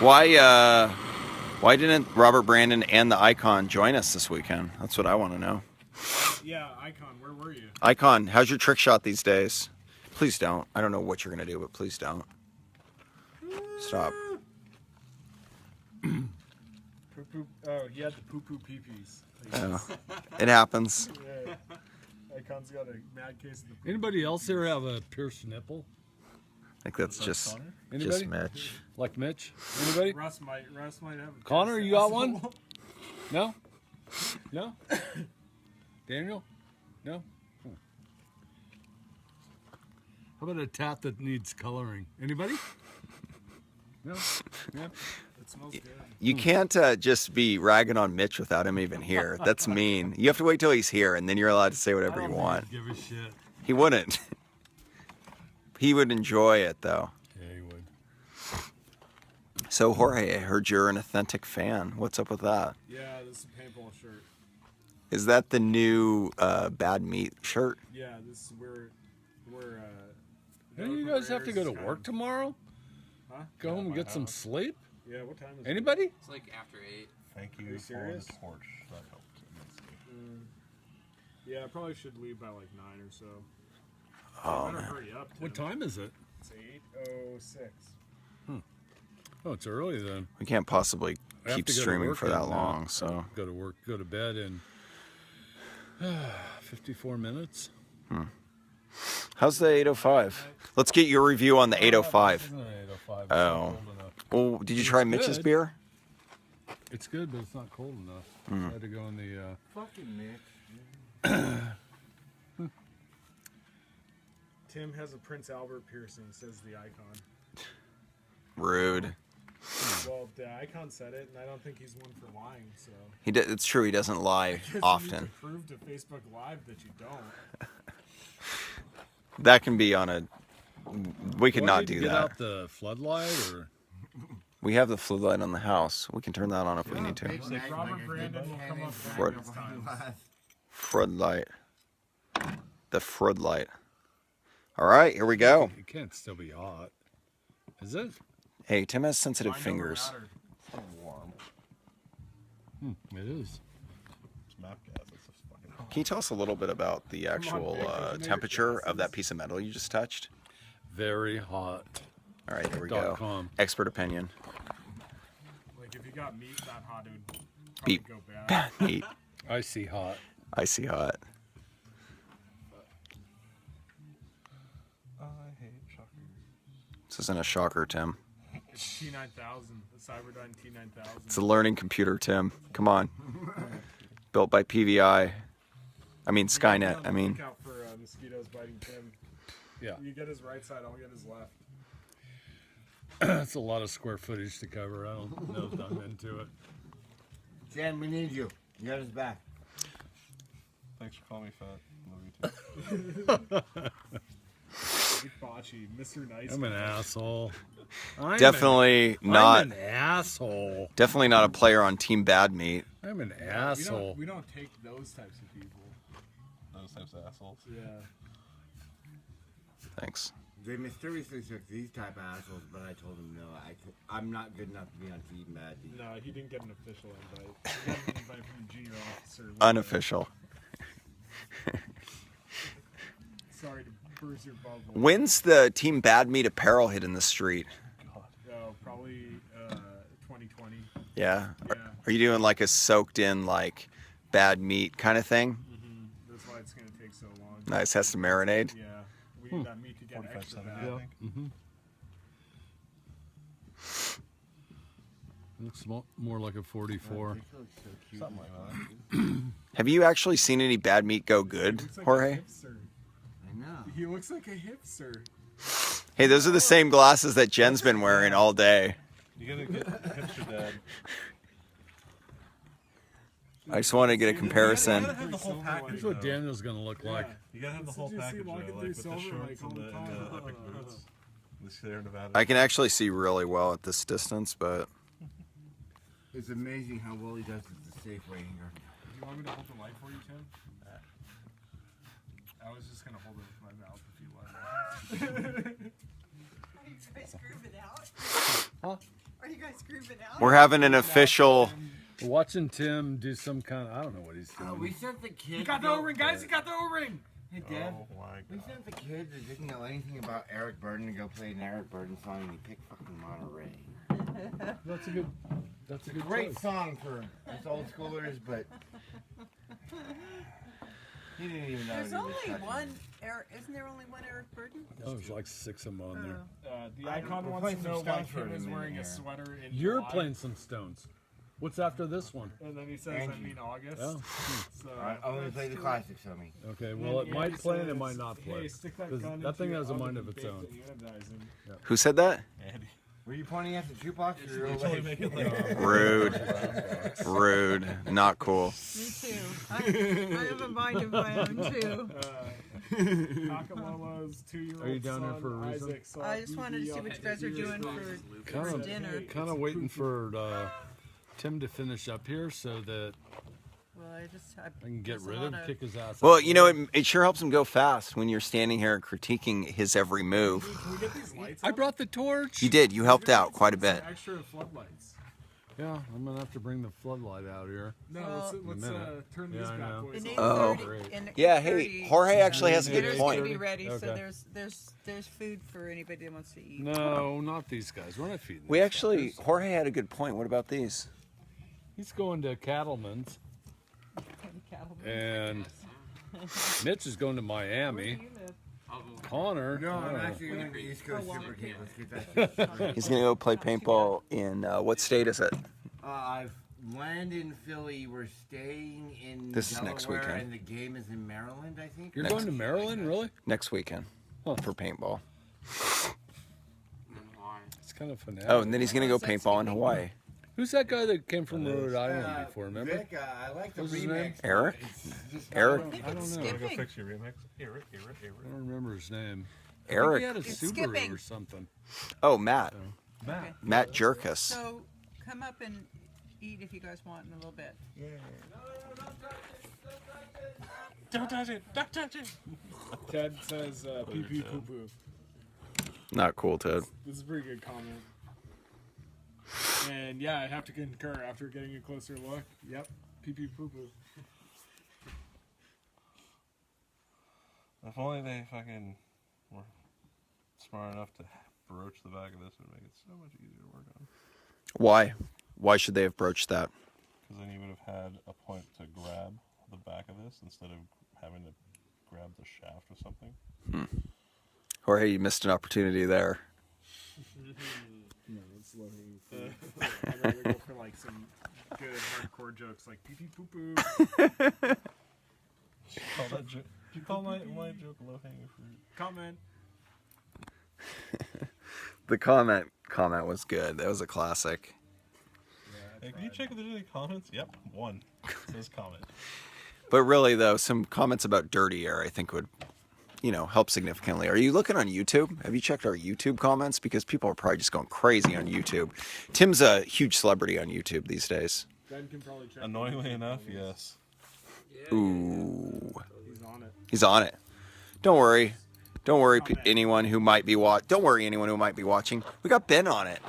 Icon Why didn't Robert Brandon and the Icon join us this weekend? That's what I want to know. says weeds. Yeah, Icon, where were you? Icon, how's your trick shot these days? Please don't. I don't know what you're gonna do, but please don't. Stop. Poo-poo. Oh, he had the poo-poo pee-pees. Oh, it happens. Yeah. Icon's got a mad case of the poo. Anybody else here have a pierced nipple? I think that's just Anybody? Mitch. Like Mitch? Anybody? Russ might have a Connor, you got one? No? No? Daniel? No? How about a tat that needs coloring? Anybody? No? Yeah. It smells good. You can't just be ragging on Mitch without him even here. That's mean. You have to wait till he's here, and then you're allowed to say whatever you want. Give a shit. He wouldn't. He would enjoy it, though. Yeah, he would. So, Jorge, I heard you're an authentic fan. What's up with that? Yeah, this is a paintball shirt. Is that the new Bad Meat shirt? Yeah, this is where Don't you guys have to go to work tomorrow? Huh? Go home and get some sleep? Yeah, what time is Anybody? It's like after 8. Thank Are you you for serious? the torch. That helped immensely. it? Yeah, I probably should leave by like 9 or so. Oh, Better man. hurry up. What Tim. time is it? It's 8:06. Oh, it's early then. We can't possibly I have keep to go to streaming work for that in, long, so. Go to work, go to bed in 54 minutes. How's the 805? Let's get your review on the 805. Isn't it 8:05? It's Oh. not cold enough. Well, did you try It's Mitch's good. beer? It's good, but it's not cold enough. I had to go in the. Fucking Mitch. Tim has a Prince Albert piercing, says the icon. Rude. Well, the icon said it, and I don't think he's one for lying. So It's true. He doesn't lie Guess you often. need to prove to Facebook Live that you don't. That can be on a. We could Do I not need to do get that. out the floodlight or. We have the floodlight on the house. We can turn that on if we need to. Robert Brandon will come up Fred- next time. Floodlight. The floodlight. All right, here we go. It can't still be hot. Is it? Hey, Tim has sensitive Mine never fingers. mattered. It is. It's map gas. It's just fucking hot. Can you tell us a little bit about the actual temperature of that piece of metal you just touched? Very hot. All right, here we go. .com. Expert opinion. Like if you got meat that hot, it would probably Beep. go bad. Bad meat. Icy hot. Icy hot. I hate shockers. This isn't a shocker, Tim. It's T9000, the Cyberdyne T9000. It's a learning computer, Tim. Come on. Built by PVI. I mean, Skynet. I mean, Look out for mosquitoes biting Tim. Yeah. You get his right side, I'll get his left. That's a lot of square footage to cover. I don't know if I'm into it. Jen, we need you. You got his back. Thanks for calling me fat. Love you too. Big Bocci, Mr. Nice. I'm an asshole. definitely not. I'm an asshole. Definitely not a player on Team Bad Meat. I'm an asshole. We don't take those types of people. Those types of assholes. Yeah. Thanks. They mysteriously took these type of assholes, but I told them no. I'm not good enough to be on Team Bad Meat. No, he didn't get an official invite. He got an invite from the junior officer. Unofficial. Sorry to burst your bubble. When's the Team Bad Meat apparel hit in the street? Probably 2020. Yeah. Yeah. Are you doing like a soaked in like bad meat kind of thing? That's why it's going to take so long. Nice. Has to marinate. Yeah. We need that meat to get 45 extra cents, bad. I think. Looks more like a 44. Something like that. Have you actually seen any bad meat go good, Looks like Jorge? a hipster. I know. He looks like a hipster. Hey, those are the same glasses that Jen's been wearing all day. You gotta get hipster dad. I just want to get a You comparison. gotta have the whole package. Here's what though. Daniel's gonna look like. You gotta have the whole Did you see package, walking though, through like with the Silver shorts Lake and all the, the and time? the epic boots. The Sierra Nevada. I can actually see really well at this distance, but It's amazing how well he does with the safe way here. Do you want me to hold the light for you, Tim? I was just going to hold it with my mouth if you let me. Are you guys grooving out? Huh? Are you guys grooving out? we're having an official. Watching Tim do some kind of, I don't know what he's doing. We sent the kids. He got the O-ring, guys! He got the O-ring! Hey, Dad. Oh my We god. sent the kids that didn't know anything about Eric Burden to go play an Eric Burden song, and he picked fucking Monterey. That's a good Great choice. song for us old schoolers, but he didn't even know. There's he was only touching one it. Eric. Isn't there only one Eric Burden? Oh, there's like 6 of them on there. The icon We're wants playing to some know why Stones for Tim a is minute wearing here. a sweater in You're July. playing some Stones. What's after this one? And then he says, Angie. I mean August. Oh, So, I only play the classics, homie. okay. Well, it might play and it might not play. Hey, stick that 'Cause gun that into thing your has a mind oven of its and own. bake the anodizing. Who said that? Andy. Were you pointing at the jukebox or your Totally leg? make it like Rude. Rude. Not cool. Me too. I have a mind of my own too. Kakalolo's 2-year-old Are you down there son, for a reason? Isaac, saw I just wanted to see BB what on you guys are his doing Facebook. for dinner. Kind of waiting for Tim to finish up here so that Well, I I can get there's a rid of lot him, kick his ass. Well, out. you know, it sure helps him go fast when you're standing here critiquing his every move. Can we get these lights I up? brought the torch. You did. You helped out quite a Some bit. extra floodlights. Yeah, I'm gonna have to bring the floodlight out here. No, Well- let's minute. turn Yeah, these I bad know. boys In on. Oh. 8:30 in Yeah, 8:30, hey, Jorge actually has a good dinner's gonna point. be ready, so Okay. there's food for anybody that wants to eat. No, not these guys. We're not feeding. We these actually, fuckers. Jorge had a good point. What about these? He's going to Cattleman's, Cattlemen. and Mitch is going to Miami. Connor. No, I'm oh, actually going to the East Coast Super King. Let's get that shit. He's gonna go play paintball in what state is it? I've landed in Philly. We're staying in This is Delaware, next weekend. and the game is in Maryland, I think. You're Next- going to Maryland, really? Next weekend Huh. for paintball. It's kind of fanatic. Oh, and then he's gonna go paintball in Hawaii. Who's that guy that came from Rhode Island before? Remember? Vic, I like the What's his remix. name? Eric? It's just Eric? I think I it's don't know. Go skipping. fix your remix. Eric. I don't remember his name. I think he Eric. had a It's Subaru skipping. or something. Oh, Matt. Matt. Okay. Matt Jerkus. So come up and eat if you guys want in a little bit. Don't touch it. Don't touch it. Ted says pee pee poo poo. Not cool, Ted. This is a pretty good comment. And yeah, I have to concur after getting a closer look. Yep, pee pee poo poo. If only they fucking were smart enough to broach the back of this, it would make it so much easier to work on. Why? Why should they have broached that? Because then you would have had a point to grab the back of this instead of having to grab the shaft or something. Jorge, you missed an opportunity there. No, it's low hanging fruit. I'd rather go for like some good hardcore jokes like pee pee poo poo. Call that joke. Did you call my joke low hanging fruit? Comment. The comment was good. That was a classic. Hey, can you check if there's any comments? Yep, one. It says comment. But really, though, some comments about dirty air, I think, would, help significantly. Are you looking on YouTube? Have you checked our YouTube comments? Because people are probably just going crazy on YouTube. Tim's a huge celebrity on YouTube these days. Ben can probably check. Annoyingly enough, yes. Ooh. He's on it. He's on it. Don't worry. Don't worry, anyone who might be Don't worry, anyone who might be watching. We got Ben on it.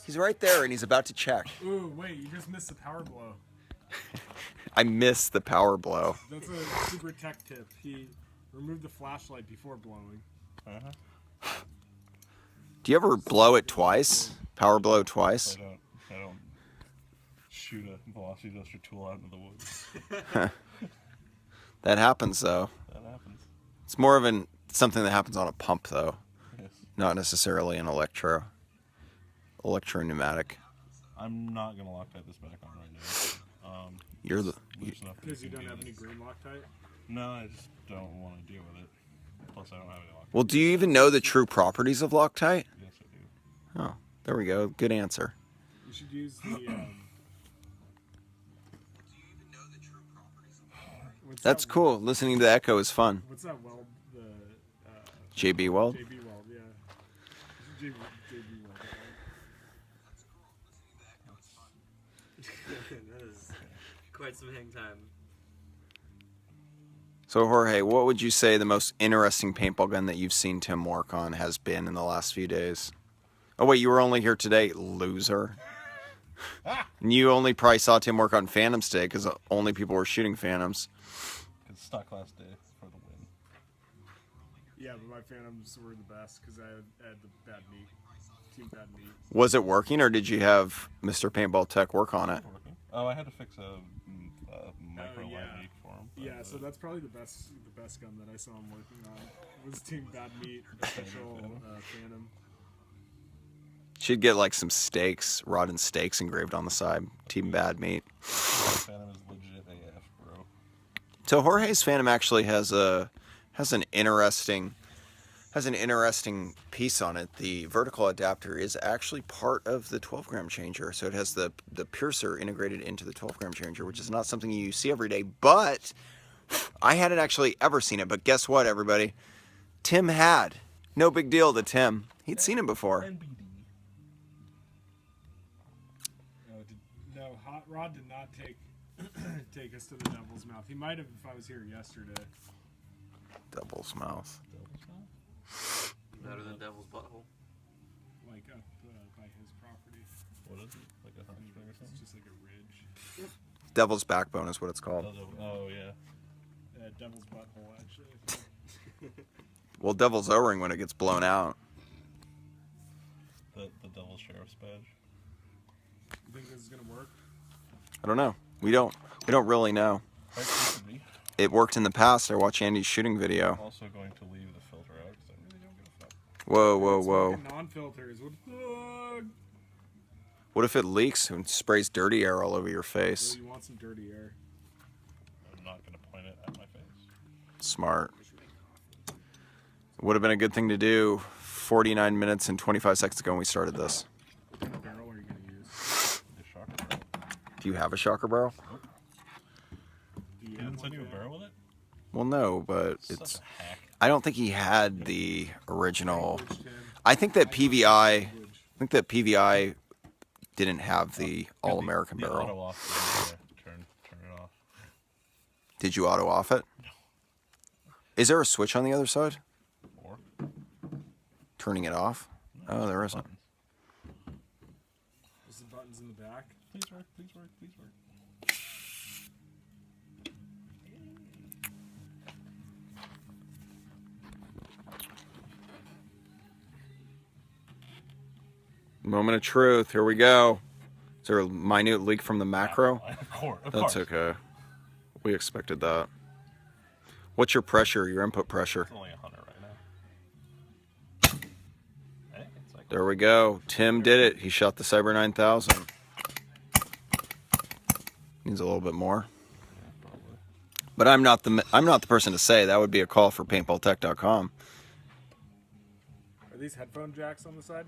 He's right there, and he's about to check. Ooh, wait, you just missed the power blow. I missed the power blow. That's a super tech tip. He removed the flashlight before blowing. Do you ever blow it twice? Power blow twice? I don't shoot a velocity adjuster tool out into the woods. That happens, though. That happens. It's more of something that happens on a pump, though. Yes. Not necessarily an electro-pneumatic. I'm not gonna Loctite this back on right now. You're the. Loose enough Because to you don't do have this. any green Loctite? No, I just don't want to deal with it. Plus, I don't have any Loctite. Well, do you even know the true properties of Loctite? Yes, I do. Oh, there we go. Good answer. You should use the. That's cool. Listening to the echo is fun. What's that weld? The JB Weld? JB Weld, yeah. JB Weld. That is quite some hang time. So, Jorge, what would you say the most interesting paintball gun that you've seen Tim work on has been in the last few days? Oh, wait, you were only here today, loser. And you only probably saw Tim work on Phantoms today because only people were shooting Phantoms. It's stock last day for the win. Yeah, but my Phantoms were the best because I had the bad meat. Team bad meat. Was it working, or did you have Mr. Paintball Tek work on it? Working. Oh, I had to fix a micro yeah. light leak for him. Yeah, so that's probably the best gun that I saw him working on. Was Team Bad Meat official Phantom. Should get like some steaks, rotten steaks engraved on the side. Team Bad Meat. Phantom is legit AF, bro. So Jorge's Phantom actually has an interesting piece on it. The vertical adapter is actually part of the 12-gram changer, so it has the piercer integrated into the 12-gram changer, which is not something you see every day. But I hadn't actually ever seen it. But guess what, everybody? Tim had. No big deal to Tim. He'd seen it before. No, Hot Rod did not take us to the Devil's Mouth. He might have if I was here yesterday. Devil's Mouth. Better than Devil's Butthole. Like up by his property. What is it? Like a hot spring or It's something? just like a ridge. Devil's Backbone is what it's called. Oh, yeah. Devil's Butthole, actually. Well, Devil's O-ring when it gets blown out. The Devil's Sheriff's badge. You think this is gonna work? I don't know. We don't really know. Right, this would be. It worked in the past. I watched Andy's shooting video. Also going to leave the filter out because I really don't give a fuck. Whoa, whoa, whoa. Non-filters. What the fuck? What if it leaks and sprays dirty air all over your face? Well, you want some dirty air. I'm not going to point it at my face. Smart. Would have been a good thing to do 49 minutes and 25 seconds ago when we started this. What kind of barrel are you gonna use? The shocker barrel. Do you have a shocker barrel? Do you Didn't have send you a one? barrel with it? Well, no, but Such it's. a hack. I don't think he had the original. Language, Tim. I think that PVI. Language. Didn't have the All-American the barrel. auto off. Turn it off. Did you auto off it? Is there a switch on the other side? Or Turning it off? Oh, there isn't. Please work, please work, please work. Moment of truth. Here we go. Is there a minute leak from the macro? Of course. That's okay. We expected that. What's your pressure, your input pressure? It's only 100 right now. Hey, it's like There we go. Tim did it. He shot the Cyber 9000. Needs a little bit more. yeah, probably. But I'm not the person to say. That would be a call for Paintballtek.com. Are these headphone jacks on the side?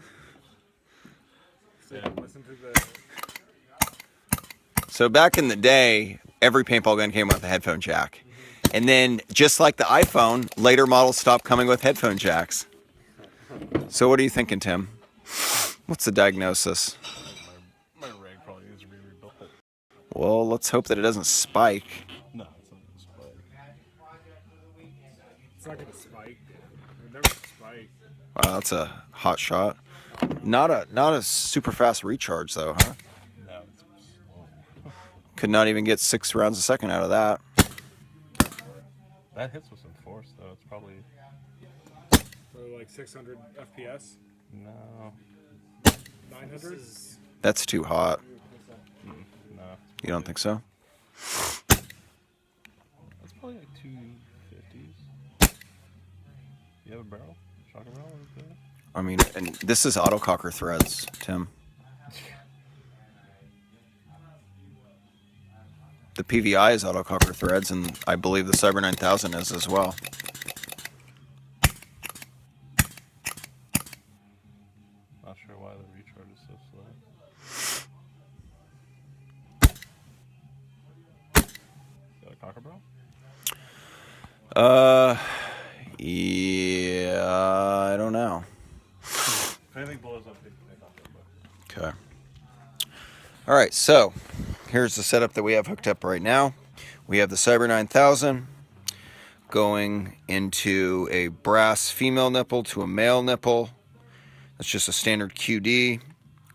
So Yeah. listen to the. So back in the day, every paintball gun came with a headphone jack. And then, just like the iPhone, later models stopped coming with headphone jacks. So what are you thinking, Tim? What's the diagnosis? My rig probably needs to be rebuilt. Well, let's hope that it doesn't spike. No, it's not this spike. It's not gonna spike. It would never spike. Wow, that's a hot shot. Not a super fast recharge though, huh? No, it's slow. Could not even get 6 rounds a second out of that. That hits with some force, though. It's probably... So like 600 FPS, No. 900. That's too hot. No. You don't think so? That's probably like 250s. You have a barrel? Shotgun barrel? Or anything? I mean, and this is autococker threads, Tim. The PVI is autococker threads, and I believe the Cyber 9000 is as well. Not sure why the recharge is so slow. Got a cocker barrel? Yeah, I don't know. If anything blows up, they cocker barrel. Okay. All right, so here's the setup that we have hooked up right now. We have the Cyber 9000 going into a brass female nipple to a male nipple. That's just a standard QD.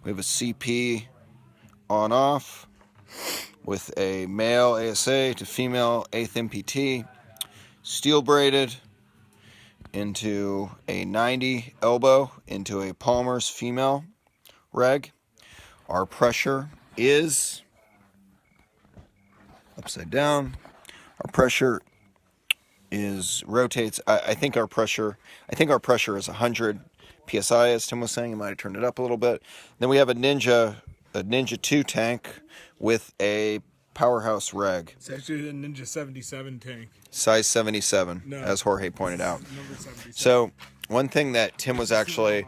We have a CP on off with a male ASA to female 8th MPT, steel braided into a 90 elbow into a Palmer's female reg. Our pressure is upside down. Our pressure is rotates. I think our pressure is 100 psi, as Tim was saying. He might have turned it up a little bit. Then we have a Ninja 2 tank with a Powerhouse reg, It's actually a Ninja 77 tank. size 77, No. as Jorge pointed out. Number 77. So one thing that Tim was actually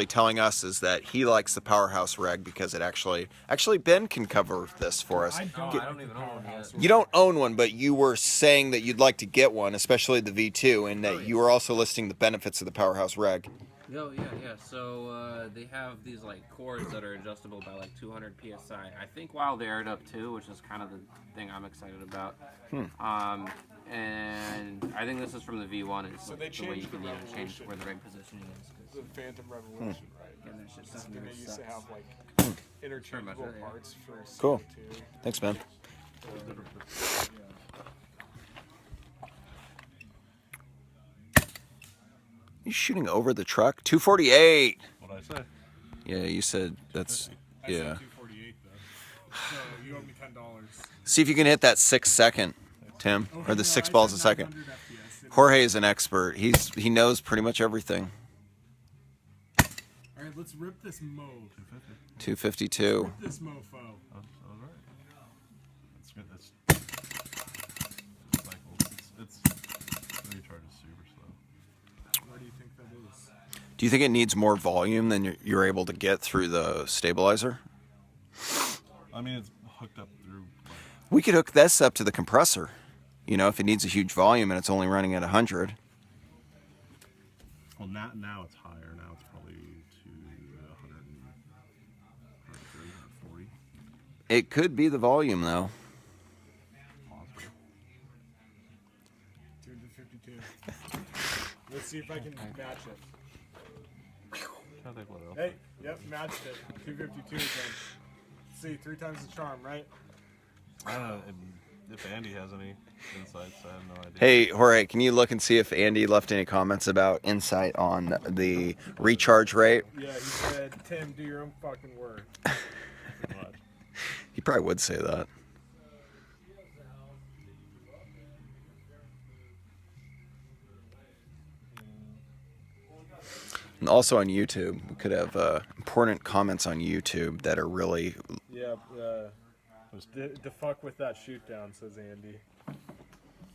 telling us is that he likes the Powerhouse reg because it actually Ben can cover this for us. I don't even own one yet. You don't own one, but you were saying that you'd like to get one, especially the V2, and that you were also listing the benefits of the Powerhouse reg. Oh yeah. So they have these like cords that are adjustable by like 200 psi. I think wild aired up too, which is kind of the thing I'm excited about. And I think this is from the V1. It's So they the way you changed can the change Revolution. where the rig positioning is. 'Cause, The Phantom Revolution, right? again, there's just something And they that used to sucks. have like interchangeable much, yeah. parts for Cool. CO2. Thanks, Ben. You shooting over the truck? 248. What'd I say? Yeah, you said that's I said yeah. 248 though. So you owe me $10. See if you can hit that 6 second, Tim, or the 6 balls a second. Jorge is an expert. He knows pretty much everything. All right, let's rip this mo. 252. Rip this mofo. I was right. That's good. That's cycle. It's the recharge is super slow. Why do you think that is? Do you think it needs more volume than you're able to get through the stabilizer? I mean, it's hooked up through. We could hook this up to the compressor. You know, if it needs a huge volume and it's only running at 100. Well, now it's higher. Now it's probably to 130, 140. It could be the volume though. Possible. 252. Let's see if I can match it. Trying to think what else. Hey, yep, matched it. 252 again. Let's see, 3 times the charm, right? If Andy has any insights, I have no idea. Hey, Jorge, can you look and see if Andy left any comments about insight on the recharge rate? Yeah, he said, Tim, do your own fucking work. He probably would say that. And also on YouTube, we could have important comments on YouTube that are really... Yeah, the fuck with that shoot down, says Andy.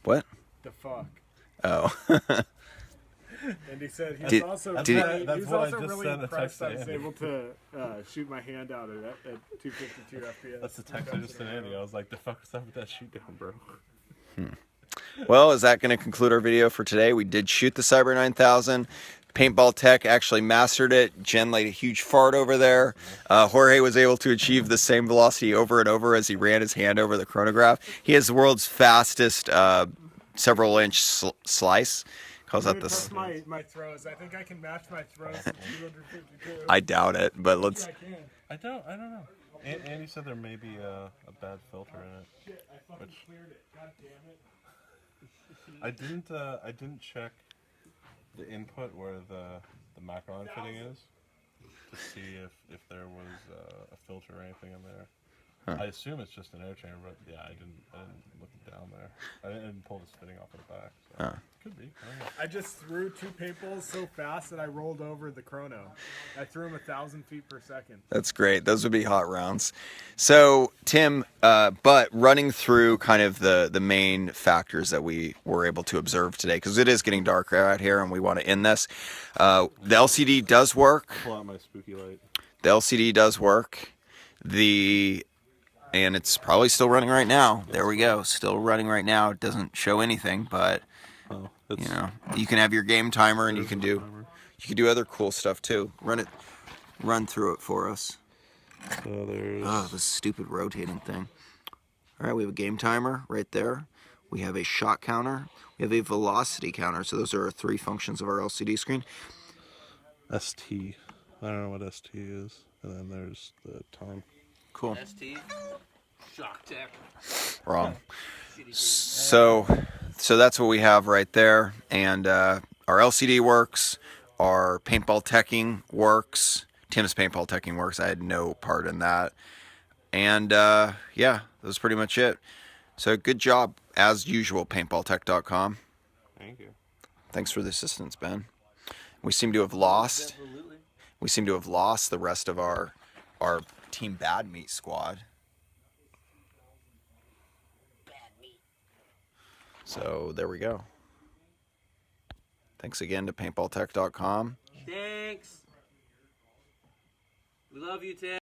What? The fuck. Oh. And he said he was Did- also did- really, That's he was what I also just really sent a impressed text I to was Andy. able to shoot my hand out at 252 FPS. That's the text I just sent Andy. I was like, the fuck is up with that shoot down, bro? Well, is that going to conclude our video for today? We did shoot the Cyber 9000. Paintballtek actually mastered it. Jen laid a huge fart over there. Jorge was able to achieve the same velocity over and over as he ran his hand over the chronograph. He has the world's fastest several inch slice. Calls that Test the... my throws. I think I can match my throws to 252. I doubt it, but let's... I can. I don't know. Andy said there may be a bad filter in it. Shit, I fucking cleared it. God damn it. I didn't check the input where the macro line fitting is to see if there was a filter or anything in there. Huh. I assume it's just an air chamber, but yeah, I didn't look down there. I didn't pull this fitting off of the back. So. Huh. Could be. I don't know. I just threw 2 paintballs so fast that I rolled over the chrono. I threw them 1,000 feet per second. That's great. Those would be hot rounds. So, Tim, but running through kind of the main factors that we were able to observe today, because it is getting darker out here and we want to end this. The LCD does work. Pull out my spooky light. The LCD does work. And it's probably still running right now. There we go. Still running right now. It doesn't show anything, but Oh, you know, you can have your game timer and you can do other cool stuff too. Run through it for us. So there's Oh, this stupid rotating thing. All right, we have a game timer right there. We have a shot counter. We have a velocity counter. So those are our 3 functions of our LCD screen. ST. I don't know what ST is. And then there's the time. Cool. ST, Shock Tech. Wrong. So that's what we have right there. And our LCD works. Our paintball teching works. Tim's paintball teching works. I had no part in that. And yeah, that was pretty much it. So good job, as usual, PaintballTek.com. Thank you. Thanks for the assistance, Ben. We seem to have lost. Absolutely. We seem to have lost the rest of our Team Bad Meat squad. So there we go. Thanks again to PaintballTek.com. Thanks. We love you, Tim.